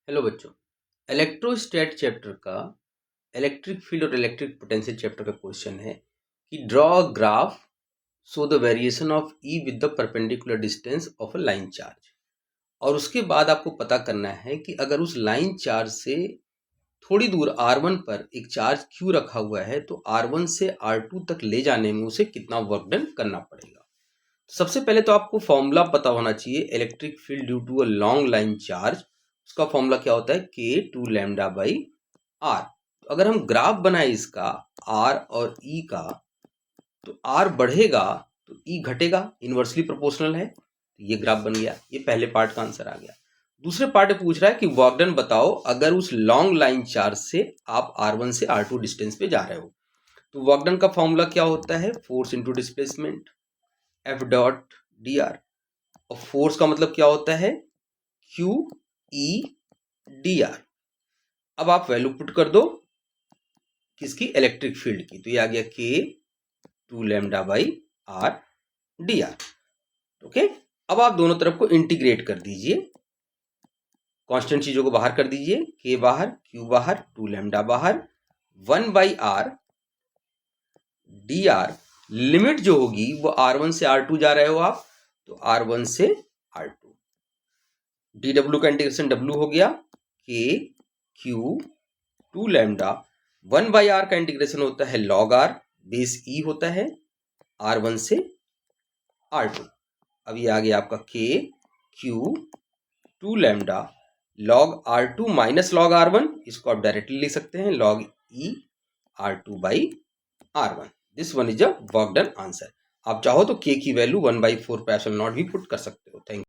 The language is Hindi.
हेलो बच्चों। इलेक्ट्रोस्टैट चैप्टर का इलेक्ट्रिक फील्ड और इलेक्ट्रिक पोटेंशियल चैप्टर का क्वेश्चन है कि draw a graph show the variation of E with the perpendicular distance of a line charge. और उसके बाद आपको पता करना है कि अगर उस लाइन चार्ज से थोड़ी दूर R1 पर एक चार्ज Q रखा हुआ है तो R1 से R2 तक ले जाने में उसे कितना वर्क डन करना पड़ेगा। सबसे पहले तो आपको फॉर्मूला पता होना चाहिए electric field due to a long line charge. उसका फॉर्मूला क्या होता है, के टू लैम्डा बाई आर। तो अगर हम ग्राफ बनाए इसका आर और ई का, तो आर बढ़ेगा तो ई घटेगा, इनवर्सली प्रोपोर्शनल है। तो ये ग्राफ बन गया, ये पहले पार्ट का आंसर आ गया। दूसरे पार्ट में पूछ रहा है कि वर्क डन बताओ अगर उस लॉन्ग लाइन चार्ज से आप R1 से R2 डिस्टेंस पे जा रहे हो। तो वर्क डन का फॉर्मूला क्या होता है, force into displacement, F dot D R. और फोर्स का मतलब क्या होता है, क्यू ई डी आर। अब आप वैल्यू पुट कर दो किसकी, इलेक्ट्रिक फील्ड की। तो ये आ गया k two lambda by r d r. Okay, अब आप दोनों तरफ को इंटीग्रेट कर दीजिए, कांस्टेंट चीजों को बाहर कर दीजिए, के बाहर, क्यू बाहर, टू लैम्डा बाहर, 1/r डी आर। लिमिट जो होगी वो R1 से R2 जा रहे हो आप, तो R1 से R2। डी डब्ल्यू का इंटीग्रेशन डब्ल्यू हो गया, के क्यू टू लैम्डा, 1/r का इंटीग्रेशन होता है log r, बेस ई होता है R1 से R2। अब ये आ गया आपका k q two lambda log R2 minus log R1। इसको आप डायरेक्टली लिख सकते हैं log e R2 by R1। This one is a work done answer. आप चाहो तो के की वैल्यू 1/4 पे एप्सिलॉन नॉट भी पुट कर सकते हो। Thank you.